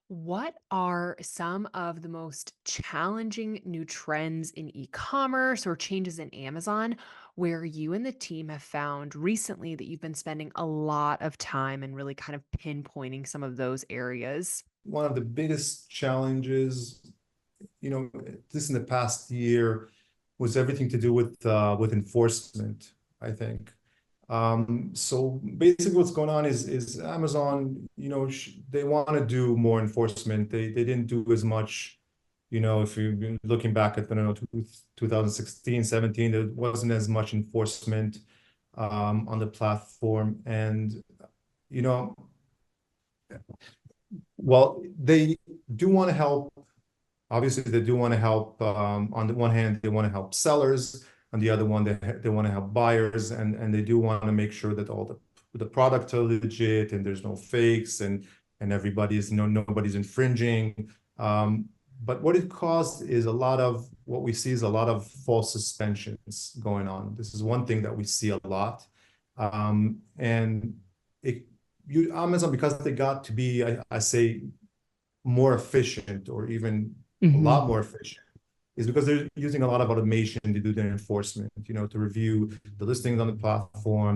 What are some of the most challenging new trends in e-commerce or changes in Amazon where you and the team have found recently that you've been spending a lot of time and really kind of pinpointing some of those areas? One of the biggest challenges, this in the past year was everything to do with enforcement, I think. So basically what's going on is Amazon, they want to do more enforcement. They didn't do as much, if you're looking back at, I don't know, 2016, 17, there wasn't as much enforcement on the platform. And, you know, well, they do want to help. Obviously, they do want to help. On the one hand, they want to help sellers. On the other one, they want to help buyers, and they do want to make sure that all the products are legit and there's no fakes and everybody's nobody's infringing. But what it caused is what we see is a lot of false suspensions going on. This is one thing that we see a lot, and it Amazon, because they got to be, I say, more efficient, or even a lot Hmm. more efficient, is because they're using a lot of automation to do their enforcement, to review the listings on the platform,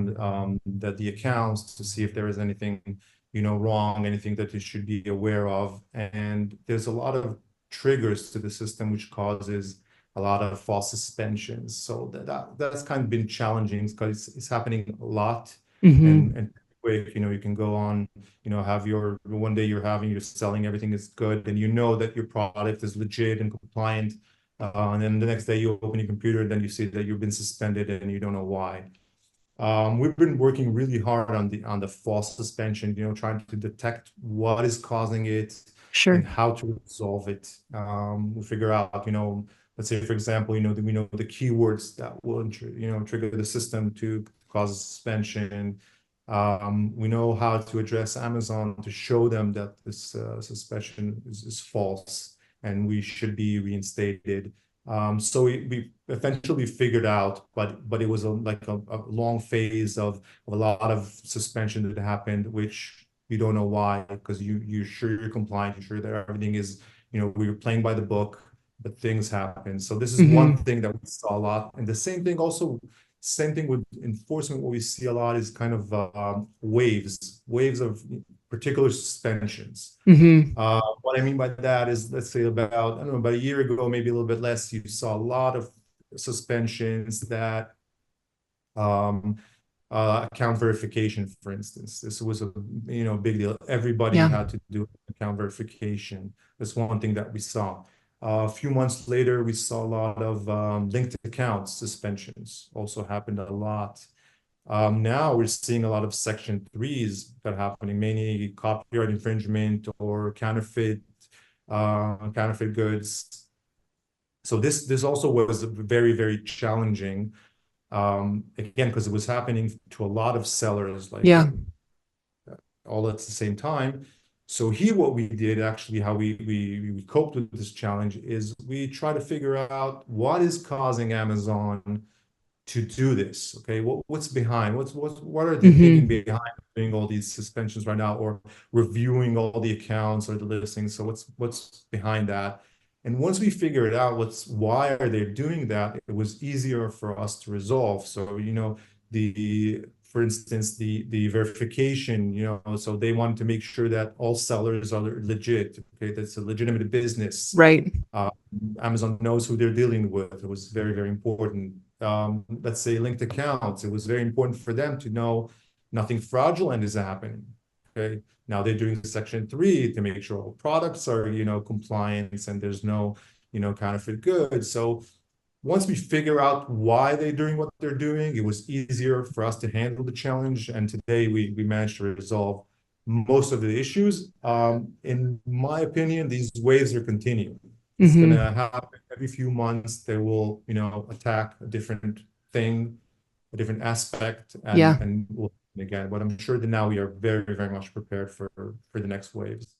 that the accounts, to see if there is anything, wrong, anything that you should be aware of. And there's a lot of triggers to the system, which causes a lot of false suspensions. So that's kind of been challenging because it's happening a lot. Hmm. And quick, you can go on, have your one day you're selling, everything is good, and that your product is legit and compliant. And then the next day you open your computer and then you see that you've been suspended and you don't know why. We've been working really hard on the false suspension, trying to detect what is causing it and Sure. how to resolve it. We figure out, let's say, for example, we know the keywords that will, trigger the system to cause a suspension. We know how to address Amazon to show them that this suspension is false and we should be reinstated. So we eventually figured out, but it was a long phase of a lot of suspension that happened, which you don't know why, because you're sure you're compliant, you're sure that everything is, we were playing by the book, but things happen. So this is one Hmm. thing that we saw a lot. And the same thing with enforcement. What we see a lot is kind of waves of particular suspensions. Hmm. What I mean by that is, let's say I don't know, about a year ago, maybe a little bit less, you saw a lot of suspensions that um, account verification, for instance. This was a big deal. Everybody Yeah. had to do account verification. That's one thing that we saw. A few months later, we saw a lot of linked accounts suspensions. Also happened a lot. Now we're seeing a lot of Section 3s that are happening, mainly copyright infringement or counterfeit goods. So this also was very, very challenging. Again, because it was happening to a lot of sellers, like Yeah. all at the same time. So here, what we did, actually, how we coped with this challenge, is we try to figure out what is causing Amazon to do this. Okay, what's behind? What are they thinking Hmm. behind doing all these suspensions right now, or reviewing all the accounts or the listings? So what's behind that? And once we figured out why are they doing that, it was easier for us to resolve. So, the for instance, the verification, so they wanted to make sure that all sellers are legit. Okay, that's a legitimate business. Right. uh, Amazon knows who they're dealing with. It was very, very important. Let's say linked accounts. It was very important for them to know nothing fraudulent is happening. Okay. Now they're doing Section 3 to make sure all products are, compliant and there's no, counterfeit goods. So once we figure out why they're doing what they're doing, it was easier for us to handle the challenge. And today we managed to resolve most of the issues. In my opinion, these waves are continuing. It's going Hmm. to happen every few months. They will, attack a different thing, a different aspect, Yeah. and we'll again. But I'm sure that now we are very, very much prepared for the next waves.